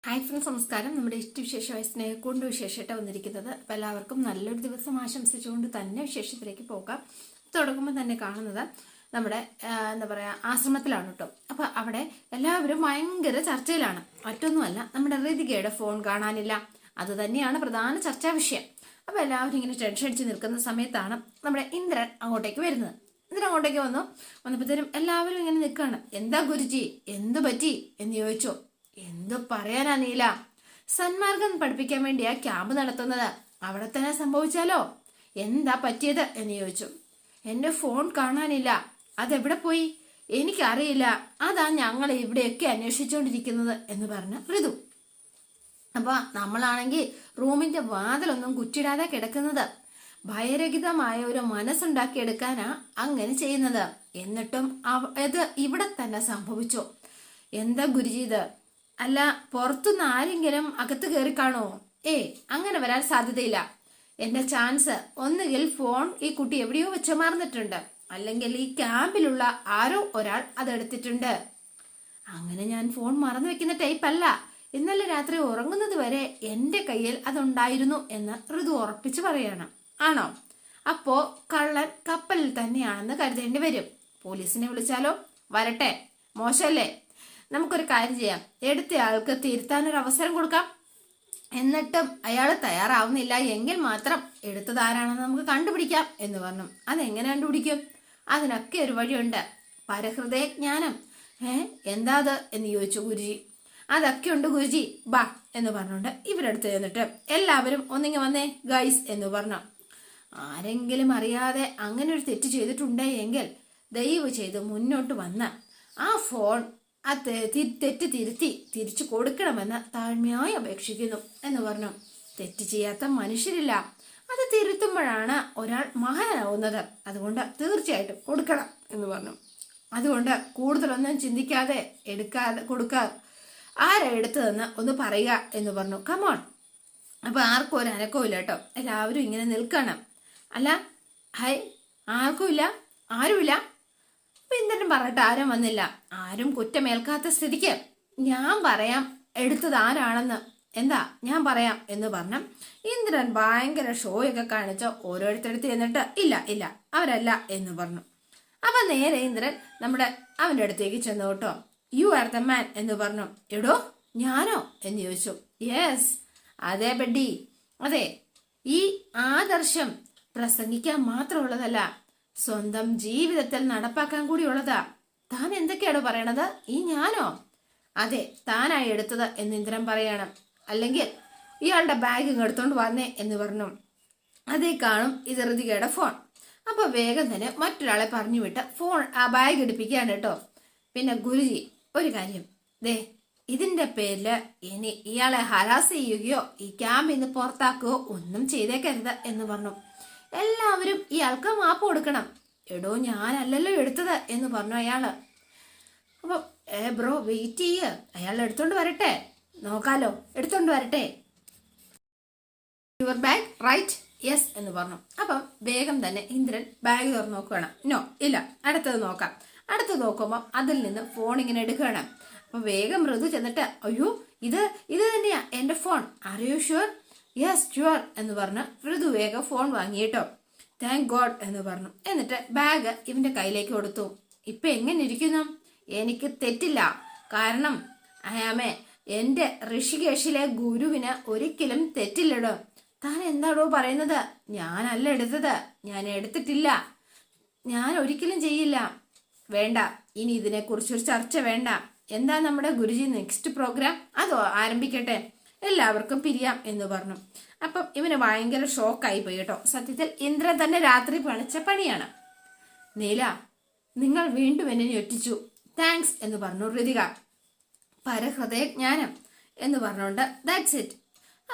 Hi friends, നമസ്കാരം. നമ്മുടെ ഇഷ്ടവിശേഷമായ സ്നേഹക്കൊണ്ട് വിശേഷമായിട്ട് വന്നിരിക്കുന്നത്. അപ്പം എല്ലാവർക്കും നല്ലൊരു ദിവസം ആശംസിച്ചുകൊണ്ട് തന്നെ വിശേഷത്തിലേക്ക് പോകാം. തുടങ്ങുമ്പോൾ തന്നെ കാണുന്നത് നമ്മുടെ എന്താ പറയുക ആശ്രമത്തിലാണ് കേട്ടോ. അപ്പം അവിടെ എല്ലാവരും ഭയങ്കര ചർച്ചയിലാണ്. മറ്റൊന്നുമല്ല, നമ്മുടെ ഋതികയുടെ ഫോൺ കാണാനില്ല. അത് തന്നെയാണ് പ്രധാന ചർച്ചാ വിഷയം. അപ്പം എല്ലാവരും ഇങ്ങനെ ടെൻഷൻ അടിച്ച് നിൽക്കുന്ന സമയത്താണ് നമ്മുടെ ഇന്ദ്രൻ അങ്ങോട്ടേക്ക് വരുന്നത്. ഇന്ദ്രൻ അങ്ങോട്ടേക്ക് വന്നപ്പോഴത്തേനും എല്ലാവരും ഇങ്ങനെ നിൽക്കുകയാണ്. എന്താ ഗുരുജി, എന്ത് പറ്റി എന്ന് ചോദിച്ചു. എന്തു പറയാനാ നീല, സന്മാർഗം പഠിപ്പിക്കാൻ വേണ്ടിയാ ക്യാമ്പ് നടത്തുന്നത്. അവിടെ തന്നെ സംഭവിച്ചാലോ? എന്താ പറ്റിയത് എന്ന് ചോദിച്ചു. എന്റെ ഫോൺ കാണാനില്ല, അതെവിടെ പോയി എനിക്കറിയില്ല. അതാ ഞങ്ങൾ ഇവിടെയൊക്കെ അന്വേഷിച്ചുകൊണ്ടിരിക്കുന്നത് എന്ന് പറഞ്ഞ ഋതു. അപ്പൊ നമ്മളാണെങ്കിൽ റൂമിന്റെ വാതിലൊന്നും കുറ്റിടാതെ കിടക്കുന്നത്. ഭയരഹിതമായ ഒരു മനസ്സുണ്ടാക്കിയെടുക്കാനാ അങ്ങനെ ചെയ്യുന്നത്. എന്നിട്ടും ഇത് ഇവിടെ തന്നെ സംഭവിച്ചു. എന്താ ഗുരുജി ഇത്? അല്ല, പുറത്തുനിന്ന് ആരെങ്കിലും അകത്ത് കയറി കാണോ? അങ്ങനെ വരാൻ സാധ്യതയില്ല. എന്റെ ചാൻസ് ഒന്നുകിൽ ഫോൺ ഈ കുട്ടി എവിടെയോ വെച്ച് മറന്നിട്ടുണ്ട്, അല്ലെങ്കിൽ ഈ ക്യാമ്പിലുള്ള ആരോ ഒരാൾ അതെടുത്തിട്ടുണ്ട്. അങ്ങനെ ഞാൻ ഫോൺ മറന്നു വെക്കുന്ന ടൈപ്പ് അല്ല. ഇന്നലെ രാത്രി ഉറങ്ങുന്നത് വരെ എന്റെ കയ്യിൽ അതുണ്ടായിരുന്നു എന്ന് ഋതു ഉറപ്പിച്ചു പറയണം. ആണോ? അപ്പോ കള്ളൻ കപ്പലിൽ തന്നെയാണെന്ന് കരുതേണ്ടി വരും. പോലീസിനെ വിളിച്ചാലോ? വരട്ടെ, മോശമല്ലേ? നമുക്കൊരു കാര്യം ചെയ്യാം, എടുത്തയാൾക്ക് തിരുത്താനൊരു അവസരം കൊടുക്കാം. എന്നിട്ടും അയാൾ തയ്യാറാവുന്നില്ല എങ്കിൽ മാത്രം എടുത്തതാരാണെന്ന് നമുക്ക് കണ്ടുപിടിക്കാം എന്ന് പറഞ്ഞു. അതെങ്ങനെ കണ്ടുപിടിക്കും? അതിനൊക്കെ ഒരു വഴിയുണ്ട്, പരഹൃദയ ജ്ഞാനം. എന്താ അത് എന്ന് ചോദിച്ചു ഗുരുജി. അതൊക്കെ ഉണ്ട് ഗുരുജി, ബാ എന്ന് പറഞ്ഞുകൊണ്ട് ഇവരെടുത്ത് ചെന്നിട്ട് എല്ലാവരും ഒന്നിങ്ങി വന്നേ ഗൈസ് എന്ന് പറഞ്ഞു. ആരെങ്കിലും അറിയാതെ അങ്ങനെ ഒരു തെറ്റ് ചെയ്തിട്ടുണ്ടേ എങ്കിൽ ദയവ് ചെയ്ത് മുന്നോട്ട് വന്ന് ആ ഫോൺ തെറ്റ് തിരിച്ചു കൊടുക്കണമെന്ന് താഴ്മയായി അപേക്ഷിക്കുന്നു എന്ന് പറഞ്ഞു. തെറ്റ് ചെയ്യാത്ത മനുഷ്യരില്ല, അത് തിരുത്തുമ്പോഴാണ് ഒരാൾ മഹാനാവുന്നത്. അതുകൊണ്ട് തീർച്ചയായിട്ടും കൊടുക്കണം എന്ന് പറഞ്ഞു. അതുകൊണ്ട് കൂടുതലൊന്നും ചിന്തിക്കാതെ കൊടുക്കാതെ ആരാ എടുത്തതെന്ന് ഒന്ന് പറയുക എന്ന് പറഞ്ഞു. കമോൺ. അപ്പൊ ആർക്കും ഒരു അനക്കവും ഇല്ല കേട്ടോ. എല്ലാവരും ഇങ്ങനെ നിൽക്കണം. അല്ല, ആർക്കും ഇല്ല, ആരുമില്ല. അപ്പൊ ഇന്ദ്രൻ പറഞ്ഞിട്ട് ആരും വന്നില്ല. ആരും കുറ്റമേൽക്കാത്ത സ്ഥിതിക്ക് ഞാൻ പറയാം എടുത്തത് ആരാണെന്ന്. എന്താ ഞാൻ പറയാം എന്ന് പറഞ്ഞു. ഇന്ദ്രൻ ഭയങ്കര ഷോയൊക്കെ കാണിച്ചോ ഓരോരുത്തടുത്ത് എന്നിട്ട് ഇല്ല അവരല്ല എന്ന് പറഞ്ഞു. അപ്പൊ നേരെ ഇന്ദ്രൻ അവന്റെ അടുത്തേക്ക് ചെന്നു കേട്ടോ. യു ആർ ദ മാൻ എന്ന് പറഞ്ഞു. എടോ ഞാനോ എന്ന് ചോദിച്ചു. യെസ്, അതെ ബഡ്ഡി, അതെ. ഈ ആദർശം പ്രസംഗിക്കാൻ മാത്രമുള്ളതല്ല, സ്വന്തം ജീവിതത്തിൽ നടപ്പാക്കാൻ കൂടി ഉള്ളതാ. താൻ എന്തൊക്കെയാണോ പറയണത്? ഈ ഞാനോ? അതെ, താനായി എടുത്തത് എന്ന് ഇന്ദ്രൻ പറയണം. അല്ലെങ്കിൽ ഇയാളുടെ ബാഗ് എടുത്തോണ്ട് വന്നേ എന്ന് പറഞ്ഞു. അതേ കാണും ഇത് ഋതികയുടെ ഫോൺ. അപ്പൊ വേഗം തന്നെ മറ്റൊരാളെ പറഞ്ഞു വിട്ട് ഫോൺ ആ ബാഗ് എടുപ്പിക്കുകയാണ് കേട്ടോ. പിന്നെ ഗുരുജി, ഒരു കാര്യം, ഇതിന്റെ പേരില് ഇനി ഇയാളെ ഹരാസ് ചെയ്യുകയോ ഈ ക്യാമ്പിൽ നിന്ന് പുറത്താക്കുകയോ ഒന്നും ചെയ്തേക്കരുത് എന്ന് പറഞ്ഞു. എല്ലാവരും ഇയാൾക്ക് മാപ്പ് കൊടുക്കണം. എടോ ഞാനല്ലല്ലോ എടുത്തത് എന്ന് പറഞ്ഞു അയാള്. അപ്പൊ ബ്രോ വെയിറ്റ് ചെയ്യ്, അയാൾ എടുത്തോണ്ട് വരട്ടെ, നോക്കാലോ, എടുത്തോണ്ട് വരട്ടെ. Your bag right? യെസ് എന്ന് പറഞ്ഞു. അപ്പം വേഗം തന്നെ ഇന്ദ്രൻ ബാഗ് തുറന്ന് നോക്കുകയാണ്. നോ, ഇല്ല, അടുത്തത് നോക്കാം. അടുത്ത് നോക്കുമ്പോൾ അതിൽ നിന്ന് ഫോൺ ഇങ്ങനെ എടുക്കുകയാണ്. അപ്പൊ വേഗം മൃദു ചെന്നിട്ട് അയ്യോ ഇത് തന്നെയാ എന്റെ phone, are you sure? Yes sure എന്ന് പറഞ്ഞ് ഋതു വേഗം ഫോൺ വാങ്ങിയിട്ടോ. താങ്ക് ഗോഡ് എന്ന് പറഞ്ഞു. എന്നിട്ട് ബാഗ് ഇവന്റെ കയ്യിലേക്ക് കൊടുത്തു. ഇപ്പൊ എങ്ങനെ ഇരിക്കുന്നു? എനിക്ക് തെറ്റില്ല, കാരണം അയാമേ എന്റെ ഋഷികേശിലെ ഗുരുവിന് ഒരിക്കലും തെറ്റില്ലടോ. താൻ എന്താടോ പറയുന്നത്? ഞാനല്ല എടുത്തത്, ഞാൻ എടുത്തിട്ടില്ല, ഞാൻ ഒരിക്കലും ചെയ്യില്ല. വേണ്ട, ഇനി ഇതിനെക്കുറിച്ചൊരു ചർച്ച വേണ്ട. എന്താ നമ്മുടെ ഗുരുജി നെക്സ്റ്റ് പ്രോഗ്രാം? അതോ ആരംഭിക്കട്ടെ, എല്ലാവർക്കും പിരിയാം എന്ന് പറഞ്ഞു. അപ്പം ഇവന് ഭയങ്കര ഷോക്കായി പോയി കേട്ടോ. സത്യത്തിൽ ഇന്ദ്രൻ തന്നെ രാത്രി പണിച്ച പണിയാണ്. നീല, നിങ്ങൾ വീണ്ടും എന്നെ ഞെട്ടിച്ചു, താങ്ക്സ് എന്ന് പറഞ്ഞു ഋതിക. പരഹൃദയ ജ്ഞാനം എന്ന് പറഞ്ഞുകൊണ്ട് ദാറ്റ്സ് ഇറ്റ്.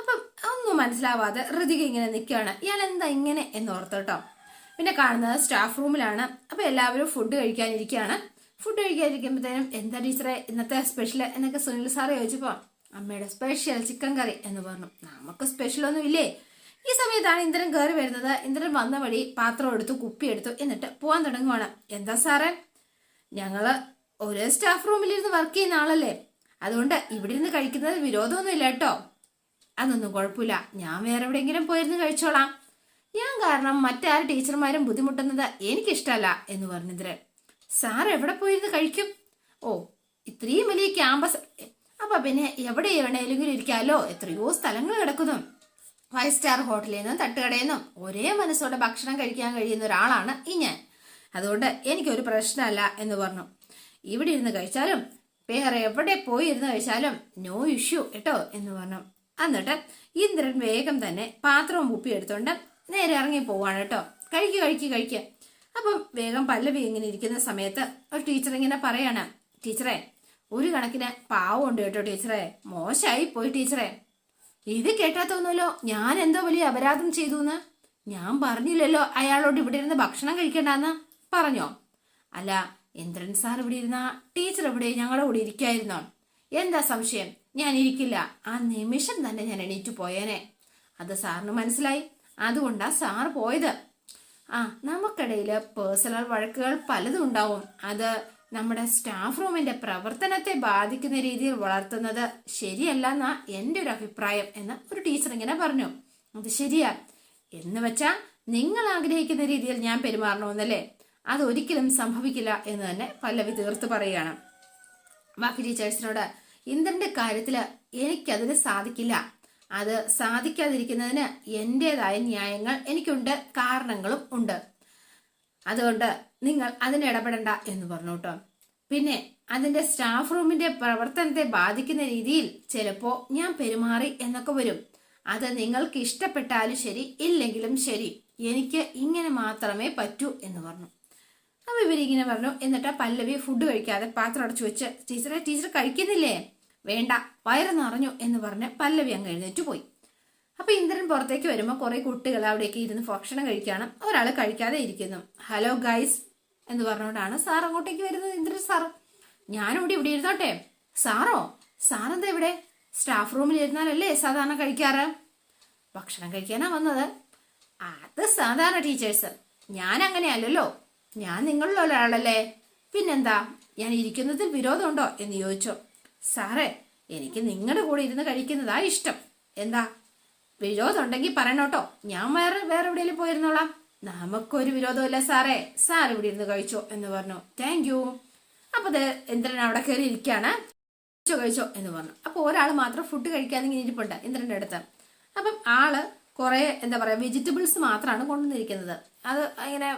അപ്പം ഒന്നും മനസ്സിലാവാതെ ഋതിക ഇങ്ങനെ നിൽക്കുകയാണ്. ഇയാൾ എന്താ ഇങ്ങനെ എന്ന് ഓർത്തോട്ടോ. പിന്നെ കാണുന്നത് സ്റ്റാഫ് റൂമിലാണ്. അപ്പൊ എല്ലാവരും ഫുഡ് കഴിക്കാനിരിക്കുകയാണ്. ഫുഡ് കഴിക്കാനിരിക്കുമ്പോഴത്തേനും എന്താ ടീച്ചറെ ഇന്നത്തെ സ്പെഷ്യൽ എന്നൊക്കെ സുനിൽ സാറ് ചോദിച്ചപ്പോ അമ്മയുടെ സ്പെഷ്യൽ ചിക്കൻ കറി എന്ന് പറഞ്ഞു. നമുക്ക് സ്പെഷ്യൽ ഒന്നും ഇല്ലേ? ഈ സമയത്താണ് ഇന്ദ്രൻ കയറി വരുന്നത്. ഇന്ദ്രൻ വന്ന വഴി പാത്രം എടുത്തു, കുപ്പി എടുത്തു, എന്നിട്ട് പോവാൻ തുടങ്ങുവാണ്. എന്താ സാറേ? ഞങ്ങള് ഒരേ സ്റ്റാഫ് റൂമിലിരുന്ന് വർക്ക് ചെയ്യുന്ന ആളല്ലേ, അതുകൊണ്ട് ഇവിടെ ഇരുന്ന് കഴിക്കുന്നത് വിരോധമൊന്നുമില്ല കേട്ടോ. അതൊന്നും കുഴപ്പമില്ല, ഞാൻ വേറെ എവിടെയെങ്കിലും പോയിരുന്ന് കഴിച്ചോളാം. ഞാൻ കാരണം മറ്റാരും ടീച്ചർമാരും ബുദ്ധിമുട്ടുന്നത് എനിക്കിഷ്ടമല്ല എന്ന് പറഞ്ഞു ഇന്ദ്രൻ. സാർ എവിടെ പോയിരുന്ന് കഴിക്കും? ഓ, ഇത്രയും വലിയ ക്യാമ്പസ്, അപ്പൊ പിന്നെ എവിടെ എവിടെയെങ്കിലും ഇരിക്കാമല്ലോ. എത്രയോ സ്ഥലങ്ങൾ കിടക്കുന്നു. 5 സ്റ്റാർ ഹോട്ടലിൽ നിന്നും തട്ടുകടയിൽ നിന്നും ഒരേ മനസ്സോടെ ഭക്ഷണം കഴിക്കാൻ കഴിയുന്ന ഒരാളാണ് ഈ ഞാൻ. അതുകൊണ്ട് എനിക്കൊരു പ്രശ്നമല്ല എന്ന് പറഞ്ഞു. ഇവിടെ ഇരുന്ന് കഴിച്ചാലും വേറെ എവിടെ പോയി ഇരുന്ന് കഴിച്ചാലും നോ ഇഷ്യൂ കേട്ടോ എന്ന് പറഞ്ഞു. എന്നിട്ട് ഇന്ദ്രൻ വേഗം തന്നെ പാത്രവും കുപ്പി എടുത്തോണ്ട് നേരെ ഇറങ്ങി പോവാണ് കേട്ടോ. കഴിക്കുക. അപ്പം വേഗം പല്ലവി ഇങ്ങനെ ഇരിക്കുന്ന സമയത്ത് ഒരു ടീച്ചർ ഇങ്ങനെ പറയാണ്, ടീച്ചറെ ഒരു കണക്കിന് പാവമുണ്ട് കേട്ടോ ടീച്ചറെ, മോശമായി പോയി ടീച്ചറെ. ഇത് കേട്ടാത്തോന്നല്ലോ ഞാൻ എന്തോ വലിയ അപരാധം ചെയ്തു എന്ന്. ഞാൻ പറഞ്ഞില്ലല്ലോ അയാളോട് ഇവിടെ ഇരുന്ന് ഭക്ഷണം കഴിക്കണ്ടെന്ന്. പറഞ്ഞോ? അല്ല, ഇന്ദ്രൻ സാർ ഇവിടെ ഇരുന്ന ടീച്ചർ ഇവിടെ ഞങ്ങളുടെ കൂടെ ഇരിക്കായിരുന്നോ? എന്താ സംശയം? ഞാൻ ഇരിക്കില്ല. ആ നിമിഷം തന്നെ ഞാൻ എണീറ്റ് പോയേനെ. അത് സാറിന് മനസ്സിലായി, അതുകൊണ്ടാ സാർ പോയത്. നമുക്കിടയില് പേഴ്സണൽ വഴക്കുകൾ പലതും ഉണ്ടാവും. അത് നമ്മുടെ സ്റ്റാഫ് റൂമിന്റെ പ്രവർത്തനത്തെ ബാധിക്കുന്ന രീതിയിൽ വളർത്തുന്നത് ശരിയല്ല എന്നാ എൻ്റെ ഒരു അഭിപ്രായം എന്ന് ഒരു ടീച്ചർ ഇങ്ങനെ പറഞ്ഞു. അത് ശരിയാ എന്ന് വെച്ചാ നിങ്ങൾ ആഗ്രഹിക്കുന്ന രീതിയിൽ ഞാൻ പെരുമാറണമെന്നല്ലേ? അത് ഒരിക്കലും സംഭവിക്കില്ല എന്ന് തന്നെ പല്ലവി തീർത്ത് പറയുകയാണ്. ബാക്കി ടീച്ചേഴ്സിനോട് ഇന്ദ്രന്റെ കാര്യത്തില് എനിക്കതിന് സാധിക്കില്ല. അത് സാധിക്കാതിരിക്കുന്നതിന് എന്റേതായ ന്യായങ്ങൾ എനിക്കുണ്ട്, കാരണങ്ങളും ഉണ്ട്. അതുകൊണ്ട് നിങ്ങൾ അതിന് ഇടപെടണ്ട എന്ന് പറഞ്ഞു കേട്ടോ. പിന്നെ അതിന്റെ സ്റ്റാഫ് റൂമിന്റെ പ്രവർത്തനത്തെ ബാധിക്കുന്ന രീതിയിൽ ചിലപ്പോ ഞാൻ പെരുമാറി എന്നൊക്കെ വരും. അത് നിങ്ങൾക്ക് ഇഷ്ടപ്പെട്ടാലും ശരി ഇല്ലെങ്കിലും ശരി, എനിക്ക് ഇങ്ങനെ മാത്രമേ പറ്റൂ എന്ന് പറഞ്ഞു. അപ്പൊ ഇവരിങ്ങനെ പറഞ്ഞു. എന്നിട്ട് പല്ലവി ഫുഡ് കഴിക്കാതെ പാത്രം അടച്ചു വെച്ച്, ടീച്ചർ കഴിക്കുന്നില്ലേ? വേണ്ട, വയറ് നിറഞ്ഞു എന്ന് പറഞ്ഞ് പല്ലവി അങ്ങ് എഴുന്നേറ്റ് പോയി. അപ്പൊ ഇന്ദ്രൻ പുറത്തേക്ക് വരുമ്പോൾ കുറെ കുട്ടികൾ അവിടേക്ക് ഇരുന്ന് ഭക്ഷണം കഴിക്കാണ്. ഒരാൾ കഴിക്കാതെ ഇരിക്കുന്നു. ഹലോ ഗൈസ് എന്ന് പറഞ്ഞുകൊണ്ടാണ് സാർ അങ്ങോട്ടേക്ക് വരുന്നത്. ഇന്ദ്രൻ സാർ, ഞാനിവിടെ ഇവിടെ ഇരുന്നോട്ടെ. സാറെന്താ ഇവിടെ? സ്റ്റാഫ് റൂമിൽ ഇരുന്നാലല്ലേ സാധാരണ കഴിക്കാറ്? ഭക്ഷണം കഴിക്കാനാ വന്നത്? അത് സാധാരണ ടീച്ചേഴ്സ്, ഞാൻ അങ്ങനെയല്ലല്ലോ. ഞാൻ നിങ്ങളിൽ ഒരാളല്ലേ. പിന്നെന്താ, ഞാൻ ഇരിക്കുന്നതിൽ വിരോധമുണ്ടോ എന്ന് ചോദിച്ചു. സാറേ, എനിക്ക് നിങ്ങളുടെ കൂടെ ഇരുന്ന് കഴിക്കുന്നതാ ഇഷ്ടം. എന്താ വിരോധം ഉണ്ടെങ്കിൽ പറയണോട്ടോ, ഞാൻ വേറെ എവിടെയെങ്കിലും പോയിരുന്നോളാം. നമുക്കൊരു വിരോധമില്ല സാറേ, സാർ ഇവിടെ ഇരുന്ന് കഴിച്ചോ എന്ന് പറഞ്ഞു. Thank you. അപ്പൊ ഇന്ദ്രൻ അവിടെ കയറി ഇരിക്കാണ്. കഴിച്ചോ എന്ന് പറഞ്ഞു. അപ്പൊ ഒരാൾ മാത്രം ഫുഡ് കഴിക്കാതെ ഇങ്ങനെ ഇരിപ്പുണ്ട് ഇന്ദ്രന്റെ അടുത്ത്. അപ്പം ആള് കുറെ വെജിറ്റബിൾസ് മാത്രമാണ് കൊണ്ടുവന്നിരിക്കുന്നത്. അത് ഇങ്ങനെ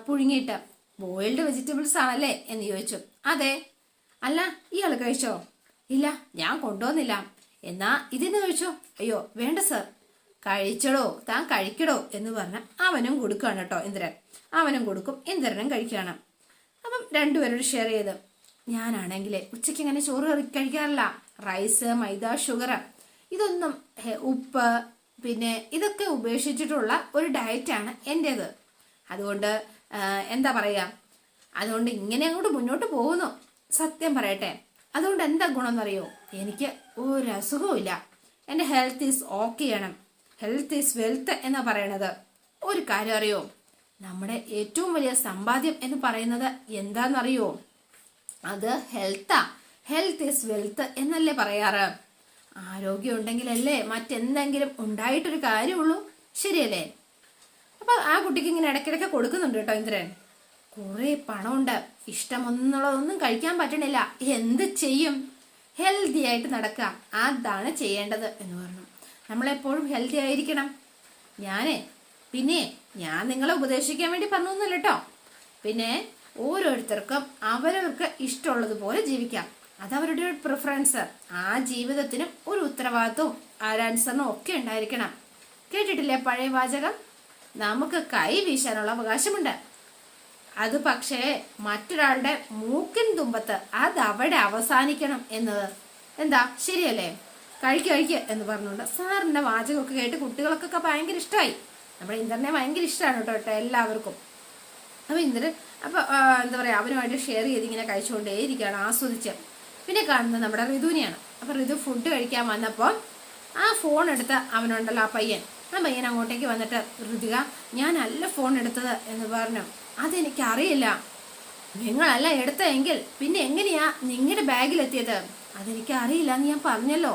പുഴുങ്ങിയിട്ട് ബോയിൽഡ് വെജിറ്റബിൾസ് ആണല്ലേ എന്ന് ചോദിച്ചു. അതെ. അല്ല, ഇയാൾ കഴിച്ചോ? ഇല്ല, ഞാൻ കൊണ്ടുവന്നില്ല. എന്നാ ഇതിന്ന് കഴിച്ചോ? അയ്യോ വേണ്ട സർ. കഴിച്ചടോ, താൻ കഴിക്കടോ എന്ന് പറഞ്ഞ് അവനും കൊടുക്കുകയാണ് കേട്ടോ ഇന്ദ്രൻ. അവനും കൊടുക്കും, ഇന്ദ്രനും കഴിക്കുകയാണ്. അപ്പം രണ്ടുപേരോട് ഷെയർ ചെയ്ത്, ഞാനാണെങ്കിൽ ഉച്ചയ്ക്ക് ഇങ്ങനെ ചോറ് കഴിക്കാറില്ല. റൈസ്, മൈദ, ഷുഗർ, ഇതൊന്നും, ഉപ്പ്, പിന്നെ ഇതൊക്കെ ഉപേക്ഷിച്ചിട്ടുള്ള ഒരു ഡയറ്റാണ് എൻ്റേത്. അതുകൊണ്ട് എന്താ പറയുക, അതുകൊണ്ട് ഇങ്ങനെ അങ്ങോട്ട് മുന്നോട്ട് പോകുന്നു. സത്യം പറയട്ടെ, അതുകൊണ്ട് എന്താ ഗുണം എന്നറിയോ? എനിക്ക് ഒരു അസുഖവും ഇല്ല. എൻ്റെ ഹെൽത്ത് ഈസ് ഓക്കെ ആണ്. ഹെൽത്ത് ഈസ് വെൽത്ത് എന്നാ പറയണത്. ഒരു കാര്യം അറിയോ, നമ്മുടെ ഏറ്റവും വലിയ സമ്പാദ്യം എന്ന് പറയുന്നത് എന്താണെന്നറിയോ? അത് ഹെൽത്താ. ഹെൽത്ത് ഈസ് വെൽത്ത് എന്നല്ലേ പറയാറ്? ആരോഗ്യം ഉണ്ടെങ്കിലല്ലേ മറ്റെന്തെങ്കിലും ഉണ്ടായിട്ടൊരു കാര്യമുള്ളൂ. ശരിയല്ലേ? അപ്പൊ ആ കുട്ടിക്ക് ഇങ്ങനെ ഇടയ്ക്കിടയ്ക്ക് കൊടുക്കുന്നുണ്ട് കേട്ടോ ഇന്ദ്രൻ. കുറെ പണമുണ്ട്, ഇഷ്ടമൊന്നുള്ളതൊന്നും കഴിക്കാൻ പറ്റണില്ല. എന്ത് ചെയ്യും? ഹെൽത്തി ആയിട്ട് നടക്കുക, അതാണ് ചെയ്യേണ്ടത് എന്ന് പറഞ്ഞു. നമ്മളെപ്പോഴും ഹെൽത്തി ആയിരിക്കണം. ഞാൻ നിങ്ങളെ ഉപദേശിക്കാൻ വേണ്ടി പറഞ്ഞൊന്നുമില്ല കേട്ടോ. പിന്നെ ഓരോരുത്തർക്കും അവരവർക്ക് ഇഷ്ടമുള്ളതുപോലെ ജീവിക്കാം. അതവരുടെ ഒരു പ്രിഫറൻസ്. ആ ജീവിതത്തിനും ഒരു ഉത്തരവാദിത്വവും ആൻസറിനും ഒക്കെ ഉണ്ടായിരിക്കണം. കേട്ടിട്ടില്ലേ പഴയ വാചകം? നമുക്ക് കൈ വീശാനുള്ള അവകാശമുണ്ട്, അത് പക്ഷേ മറ്റൊരാളുടെ മൂക്കിൻ തുമ്പത്ത് അതവിടെ അവസാനിക്കണം എന്നത്. എന്താ ശരിയല്ലേ? കഴിക്കുക എന്ന് പറഞ്ഞുകൊണ്ട് സാറിന്റെ വാചകമൊക്കെ കേട്ട് കുട്ടികൾക്കൊക്കെ ഭയങ്കര ഇഷ്ടമായി. നമ്മുടെ ഇന്ദ്രനെ ഭയങ്കര ഇഷ്ടമാണ് കേട്ടോ എല്ലാവർക്കും. അപ്പൊ ഇന്ദ്രൻ അവനുമായിട്ട് ഷെയർ ചെയ്ത് ഇങ്ങനെ കഴിച്ചുകൊണ്ടേയിരിക്കുകയാണ്, ആസ്വദിച്ച്. പിന്നെ കാണുന്നത് നമ്മുടെ ഋതുവിനെയാണ്. അപ്പൊ ഋതു ഫുഡ് കഴിക്കാൻ വന്നപ്പോൾ ആ ഫോൺ എടുത്ത് അവനുണ്ടല്ലോ ആ പയ്യൻ അങ്ങോട്ടേക്ക് വന്നിട്ട്, ഋതിക ഞാനല്ല ഫോൺ എടുത്തത് എന്ന് പറഞ്ഞു. അതെനിക്കറിയില്ല. നിങ്ങളല്ല എടുത്തതെങ്കിൽ പിന്നെ എങ്ങനെയാ നിങ്ങളുടെ ബാഗിലെത്തിയത്? അതെനിക്ക് അറിയില്ല എന്ന് ഞാൻ പറഞ്ഞല്ലോ.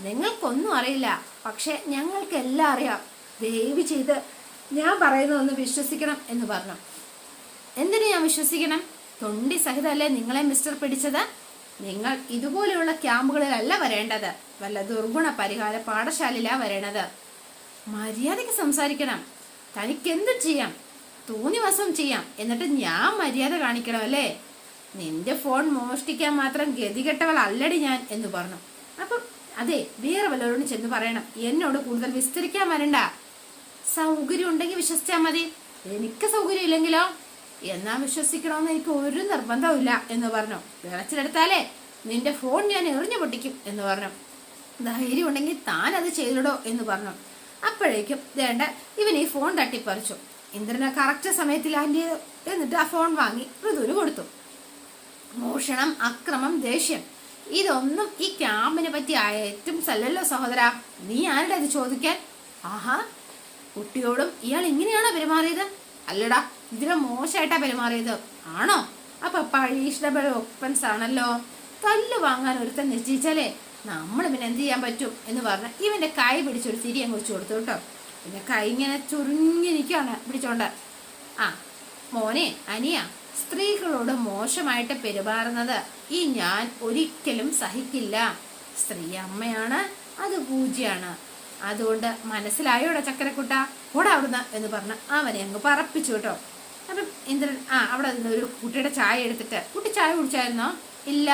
നിങ്ങൾക്കൊന്നും അറിയില്ല, പക്ഷെ ഞങ്ങൾക്കെല്ലാം അറിയാം. ദയവ് ചെയ്ത് ഞാൻ പറയുന്നതൊന്ന് വിശ്വസിക്കണം എന്ന് പറഞ്ഞു. എന്തിനു ഞാൻ വിശ്വസിക്കണം? തൊണ്ടി സഹിതമല്ലേ നിങ്ങളെ മിസ്റ്റർ പിടിച്ചത്? നിങ്ങൾ ഇതുപോലെയുള്ള ക്യാമ്പുകളിലല്ല വരേണ്ടത്, വല്ല ദുർഗുണ പരിഹാര പാഠശാലയിലാ വരേണ്ടത്. മര്യാദയ്ക്ക് സംസാരിക്കണം. തനിക്ക് എന്തും ചെയ്യാം, തോന്നിവാസം ചെയ്യാം, എന്നിട്ട് ഞാൻ മര്യാദ കാണിക്കണമല്ലേ? നിന്റെ ഫോൺ മോഷ്ടിക്കാൻ മാത്രം ഗതികെട്ടവൾ അല്ലടി ഞാൻ എന്ന് പറഞ്ഞു. അപ്പം അതെ, വേറെ വല്ലവരോടും ചെന്ന് പറയണം, എന്നോട് കൂടുതൽ വിസ്തരിക്കാൻ വരണ്ട. സൗകര്യം ഉണ്ടെങ്കിൽ വിശ്വസിച്ചാൽ മതി, എനിക്ക് സൗകര്യം ഇല്ലെങ്കിലോ? എന്നാ വിശ്വസിക്കണമെന്ന് എനിക്ക് ഒരു നിർബന്ധവും എന്ന് പറഞ്ഞു. വിളച്ചിലെടുത്താലേ നിന്റെ ഫോൺ ഞാൻ എറിഞ്ഞു പൊട്ടിക്കും എന്ന് പറഞ്ഞു. ധൈര്യം ഉണ്ടെങ്കിൽ താൻ അത് ചെയ്തിടോ എന്ന് പറഞ്ഞു. അപ്പോഴേക്കും വേണ്ട ഇവൻ ഈ ഫോൺ തട്ടിപ്പറിച്ചു. ഇന്ദ്രനെ കറക്റ്റ് സമയത്തിലാൻഡ് എന്നിട്ട് ആ ഫോൺ വാങ്ങി ഋതുവിന് കൊടുത്തു. മോഷണം, അക്രമം, ദേഷ്യം, ഇതൊന്നും ഈ ക്യാമ്പിനെ പറ്റി ഏറ്റവും സല്ലല്ലോ സഹോദര. നീ ആരുടെ ഇത് ചോദിക്കാൻ? ആഹാ, കുട്ടിയോടും ഇയാൾ ഇങ്ങനെയാണോ പെരുമാറിയത്? അല്ലടാ, ഇതിനെ മോശമായിട്ടാ പെരുമാറിയത്. ആണോ? അപ്പൊ പരീക്ഷണബിൾ ഒപ്പൻസ് ആണല്ലോ. തല്ല് വാങ്ങാൻ ഒരുത്തൻ നിശ്ചയിച്ചാലേ നമ്മൾ പിന്നെ എന്ത് ചെയ്യാൻ പറ്റും എന്ന് പറഞ്ഞ് ഇവന്റെ കൈ പിടിച്ചൊരു തിരി അങ്ങ് വെച്ചു കൊടുത്തു കേട്ടോ. പിന്നെ കൈ ഇങ്ങനെ ചുരുങ്ങിനിക്കാണ് പിടിച്ചോണ്ട്. ആ മോനെ, അനിയ, സ്ത്രീകളോട് മോശമായിട്ട് പെരുമാറുന്നത് ഈ ഞാൻ ഒരിക്കലും സഹിക്കില്ല. സ്ത്രീ അമ്മയാണ്, അത് പൂജ്യാണ്. അതുകൊണ്ട് മനസ്സിലായോടാ ചക്കരക്കുട്ട, കൂടെ അവിടുന്ന് എന്ന് പറഞ്ഞ് അവനെ അങ്ങ് പറപ്പിച്ചു കേട്ടോ. അപ്പം ഇന്ദ്രൻ അവിടെ നിന്ന് ഒരു കുട്ടിയുടെ ചായ എടുത്തിട്ട്, കുട്ടി ചായ കുടിച്ചായിരുന്നോ? ഇല്ല.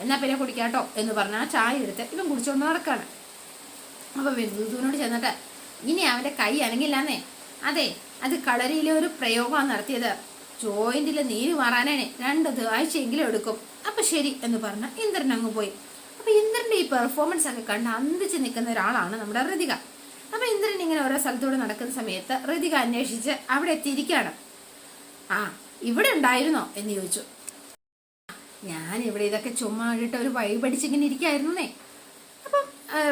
എന്നാ പിന്നെ കുടിക്കാട്ടോ എന്ന് പറഞ്ഞ ആ ചായ എടുത്ത് ഇവൻ കുടിച്ചോണ്ട് നടക്കാണ്. അപ്പൊ ഋതുവിനോട് ചെന്നിട്ട്, ഇനി അവന്റെ കൈ അനങ്ങില്ലാന്നേ. അതെ, അത് കളരിയിലെ ഒരു പ്രയോഗമാണ് നടത്തിയത്. ജോയിന്റിൽ നീര് മാറാനാണ് 2 ആഴ്ചയെങ്കിലും എടുക്കും. അപ്പൊ ശരി എന്ന് പറഞ്ഞ ഇന്ദ്രൻ അങ്ങ് പോയി. അപ്പൊ ഇന്ദ്രന്റെ ഈ പെർഫോമൻസ് ഒക്കെ കണ്ട് അന്തിച്ച് നിൽക്കുന്ന ഒരാളാണ് നമ്മുടെ ഋതിക. അപ്പൊ ഇന്ദ്രൻ ഇങ്ങനെ ഓരോ സ്ഥലത്തൂടെ നടക്കുന്ന സമയത്ത് ഋതിക അന്വേഷിച്ച് അവിടെ എത്തിയിരിക്കുകയാണ്. ഇവിടെ ഉണ്ടായിരുന്നോ എന്ന് ചോദിച്ചു. ഞാൻ ഇവിടെ ഇതൊക്കെ ചുമ്മാ ഇട്ട് ഒരു വഴി പഠിച്ചിങ്ങനെ ഇരിക്കായിരുന്നേ. അപ്പം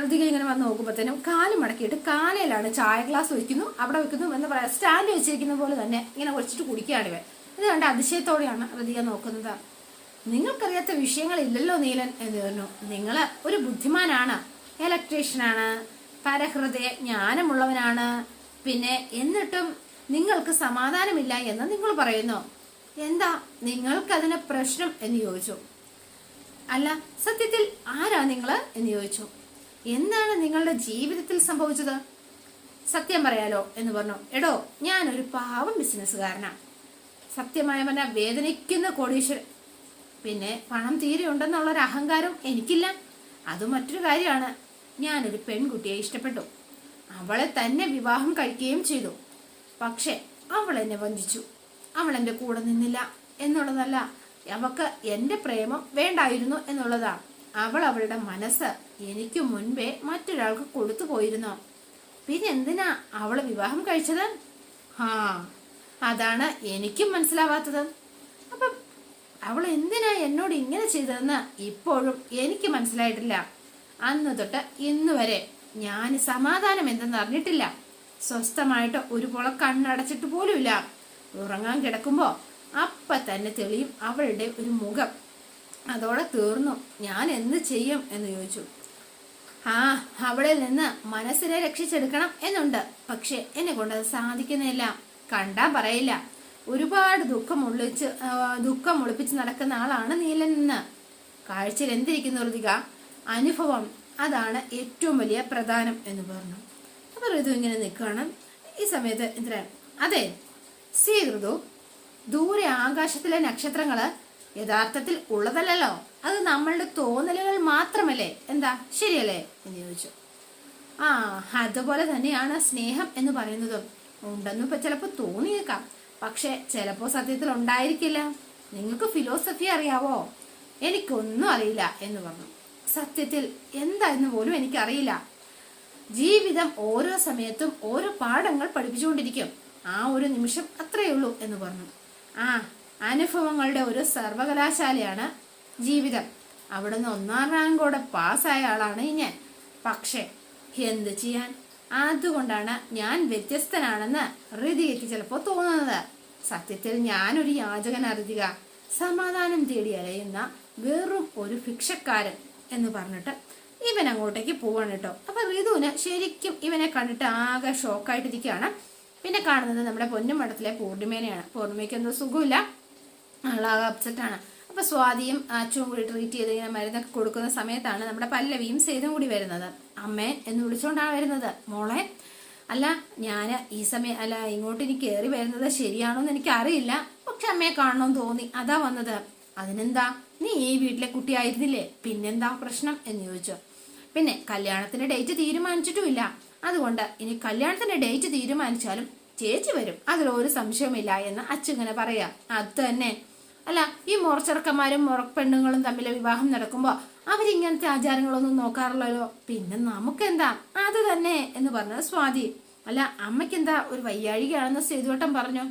ഋതിക ഇങ്ങനെ വന്ന് നോക്കുമ്പോഴത്തേനും കാല് മടക്കിയിട്ട് കാലയിലാണ് ചായ ഗ്ലാസ് വെക്കുന്നു, അവിടെ വെക്കുന്നു എന്ന് പറയാം. സ്റ്റാൻഡ് വെച്ചിരിക്കുന്ന പോലെ തന്നെ ഇങ്ങനെ ഒഴിച്ചിട്ട് കുടിക്കുകയാണ് ഇവൻ. ഇത് കണ്ട് അതിശയത്തോടെയാണ് ഋതിക നോക്കുന്നത്. നിങ്ങൾക്കറിയാത്ത വിഷയങ്ങളില്ലല്ലോ നീലൻ എന്ന് പറഞ്ഞു. നിങ്ങൾ ഒരു ബുദ്ധിമാനാണ്, ഇലക്ട്രീഷ്യനാണ്, പരഹൃദയ ജ്ഞാനമുള്ളവനാണ്, പിന്നെ എന്നിട്ടും നിങ്ങൾക്ക് സമാധാനമില്ല എന്ന് നിങ്ങൾ പറയുന്നു. എന്താ നിങ്ങൾക്കതിന് പ്രശ്നം എന്ന് ചോദിച്ചു. അല്ല, സത്യത്തിൽ ആരാ നിങ്ങള് എന്ന് ചോദിച്ചു. എന്താണ് നിങ്ങളുടെ ജീവിതത്തിൽ സംഭവിച്ചത്? സത്യം പറയാലോ എന്ന് പറഞ്ഞു. എടോ, ഞാനൊരു പാവം ബിസിനസ്സുകാരനാ. സത്യമായ പറഞ്ഞ വേദനിക്കുന്ന കോടീശ്വരൻ. പിന്നെ പണം തീരെ ഉണ്ടെന്നുള്ളൊരു അഹങ്കാരം എനിക്കില്ല. അത് മറ്റൊരു കാര്യമാണ്. ഞാനൊരു പെൺകുട്ടിയെ ഇഷ്ടപ്പെട്ടു, അവളെ തന്നെ വിവാഹം കഴിക്കുകയും ചെയ്തു. പക്ഷെ അവൾ എന്നെ വഞ്ചിച്ചു. അവൾ എൻ്റെ കൂടെ നിന്നില്ല എന്നുള്ളതല്ല, അവൾക്ക് എൻ്റെ പ്രേമം വേണ്ടായിരുന്നു എന്നുള്ളതാ. അവൾ അവളുടെ മനസ്സ് എനിക്ക് മുൻപേ മറ്റൊരാൾക്ക് കൊടുത്തു പോയിരുന്നു. പിന്നെ എന്തിനാ അവള് വിവാഹം കഴിച്ചത്? അതാണ് എനിക്കും മനസ്സിലാവാത്തത്. അപ്പം അവൾ എന്തിനാ എന്നോട് ഇങ്ങനെ ചെയ്തതെന്ന് ഇപ്പോഴും എനിക്ക് മനസ്സിലായിട്ടില്ല. അന്ന് തൊട്ട് ഇന്ന് വരെ ഞാൻ സമാധാനം എന്തെന്ന് അറിഞ്ഞിട്ടില്ല. സ്വസ്ഥമായിട്ട് ഒരു പോള കണ്ണടച്ചിട്ട് പോലുമില്ല. ഉറങ്ങാൻ കിടക്കുമ്പോ അപ്പ തന്നെ തെളിയും അവളുടെ ഒരു മുഖം. അതോടെ തീർന്നു. ഞാൻ എന്ത് ചെയ്യും എന്ന് ചോദിച്ചു. അവളിൽ നിന്ന് മനസ്സിനെ രക്ഷിച്ചെടുക്കണം എന്നുണ്ട്, പക്ഷെ എന്നെ കൊണ്ട് അത് സാധിക്കുന്നില്ല. കണ്ടാ പറയില്ല, ഒരുപാട് ദുഃഖം ഒളിപ്പിച്ച് നടക്കുന്ന ആളാണ് നീലൻ നിന്ന്. കാഴ്ചയിൽ എന്തിരിക്കുന്നു ഋതിക? അനുഭവം, അതാണ് ഏറ്റവും വലിയ പ്രധാനം എന്ന് പറഞ്ഞു. അപ്പൊ ഋതു ഇങ്ങനെ നിൽക്കുകയാണ്. ഈ സമയത്ത് ഇന്ദ്രൻ, അതെ സീ ഋതു, ദൂരെ ആകാശത്തിലെ നക്ഷത്രങ്ങള് യഥാർത്ഥത്തിൽ ഉള്ളതല്ലോ, അത് നമ്മളുടെ തോന്നലുകൾ മാത്രമല്ലേ, എന്താ ശരിയല്ലേ എന്ന് ചോദിച്ചു. അതുപോലെ തന്നെയാണ് സ്നേഹം എന്ന് പറയുന്നതും. ഉണ്ടെന്നും ഇപ്പൊ ചിലപ്പോ തോന്നിയേക്കാം, പക്ഷെ ചിലപ്പോ സത്യത്തിൽ ഉണ്ടായിരിക്കില്ല. നിങ്ങൾക്ക് ഫിലോസഫി അറിയാവോ? എനിക്കൊന്നും അറിയില്ല എന്ന് പറഞ്ഞു. സത്യത്തിൽ എന്താന്ന് പോലും എനിക്കറിയില്ല. ജീവിതം ഓരോ സമയത്തും ഓരോ പാഠങ്ങൾ പഠിപ്പിച്ചുകൊണ്ടിരിക്കും. ആ ഒരു നിമിഷം അത്രയേ ഉള്ളൂ എന്ന് പറഞ്ഞു. അനുഭവങ്ങളുടെ ഒരു സർവകലാശാലയാണ് ജീവിതം. അവിടുന്ന് 1ാം റാങ്കോടെ പാസ്സായ ആളാണ് ഞാൻ. പക്ഷെ എന്ത് ചെയ്യാൻ, അതുകൊണ്ടാണ് ഞാൻ വ്യത്യസ്തനാണെന്ന് ഋതികയ്ക്ക് ചിലപ്പോ തോന്നുന്നത്. സത്യത്തിൽ ഞാനൊരു യാചകനാ ഋതിക. സമാധാനം തേടി അലയുന്ന വെറും ഒരു ഭിക്ഷക്കാരൻ എന്ന് പറഞ്ഞിട്ട് ഇവൻ അങ്ങോട്ടേക്ക് പോവാണ് കേട്ടോ. അപ്പൊ ഋതുവിന് ശരിക്കും ഇവനെ കണ്ടിട്ട് ആകെ ഷോക്കായിട്ടിരിക്കുകയാണ്. പിന്നെ കാണുന്നത് നമ്മുടെ പൊന്നും മഠത്തിലെ പൂർണിമേനെയാണ്. പൂർണിമയ്ക്ക് എന്തോ സുഖമില്ല, ആളാകെ അപ്സെറ്റാണ്. അപ്പൊ സ്വാതിയും അച്ചുവും കൂടി ട്രീറ്റ് ചെയ്ത് ഇങ്ങനെ മരുന്നൊക്കെ കൊടുക്കുന്ന സമയത്താണ് നമ്മുടെ പല്ലവിയും സേതും കൂടി വരുന്നത്. അമ്മേ എന്ന് വിളിച്ചോണ്ടാണ് വരുന്നത്. മോളെ, അല്ല ഞാൻ ഈ സമയം അല്ല ഇങ്ങോട്ട് ഇനി കയറി വരുന്നത് ശരിയാണോന്ന് എനിക്ക് അറിയില്ല, പക്ഷെ അമ്മയെ കാണണമെന്ന് തോന്നി, അതാ വന്നത്. അതിനെന്താ, നീ ഈ വീട്ടിലെ കുട്ടിയായിരുന്നില്ലേ, പിന്നെന്താ പ്രശ്നം എന്ന് ചോദിച്ചു. പിന്നെ കല്യാണത്തിന്റെ ഡേറ്റ് തീരുമാനിച്ചിട്ടുമില്ല, അതുകൊണ്ട് ഇനി കല്യാണത്തിന്റെ ഡേറ്റ് തീരുമാനിച്ചാലും ചേച്ചി വരും, അതിലൊരു സംശയമില്ല എന്ന് അച്ഛങ്ങനെ പറയാ. അത് തന്നെ, അല്ല ഈ മുറച്ചെറുക്കന്മാരും മുറപ്പെണ്ണുങ്ങളും തമ്മിൽ വിവാഹം നടക്കുമ്പോ അവരിങ്ങനത്തെ ആചാരങ്ങളൊന്നും നോക്കാറില്ലല്ലോ, പിന്നെ നമുക്കെന്താ, അത് തന്നെ എന്ന് പറഞ്ഞത് സ്വാതി. അല്ല അമ്മയ്ക്കെന്താ ഒരു വയ്യാഴികയാണെന്ന് സേതുവട്ടം പറഞ്ഞു.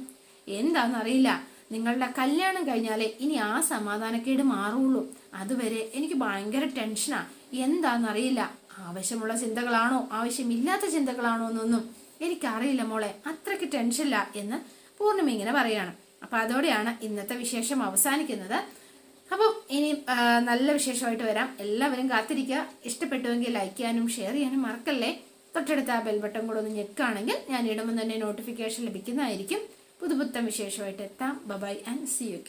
എന്താണെന്നറിയില്ല, നിങ്ങളുടെ കല്യാണം കഴിഞ്ഞാലേ ഇനി ആ സമാധാനക്കേട് മാറുള്ളൂ, അതുവരെ എനിക്ക് ഭയങ്കര ടെൻഷനാ. എന്താണെന്നറിയില്ല, ആവശ്യമുള്ള ചിന്തകളാണോ ആവശ്യമില്ലാത്ത ചിന്തകളാണോ എന്നൊന്നും എനിക്കറിയില്ല മോളെ, അത്രയ്ക്ക് ടെൻഷനില്ല എന്ന് പൂർണിമ ഇങ്ങനെ പറയാണ്. അപ്പൊ അതോടെയാണ് ഇന്നത്തെ വിശേഷം അവസാനിക്കുന്നത്. അപ്പം ഇനി നല്ല വിശേഷമായിട്ട് വരാം. എല്ലാവരും കാത്തിരിക്കുക. ഇഷ്ടപ്പെട്ടുവെങ്കിൽ ലൈക്ക് ചെയ്യാനും ഷെയർ ചെയ്യാനും മറക്കല്ലേ. തൊട്ടടുത്ത ആ ബെൽ ബട്ടൺ കൂടെ ഒന്ന് ഞെക്കുകയാണെങ്കിൽ ഞാൻ ഇടുമ്പോൾ തന്നെ നോട്ടിഫിക്കേഷൻ ലഭിക്കുന്നതായിരിക്കും. പുതുപുത്തൻ വിശേഷമായിട്ട് എത്താം. Bye and see U.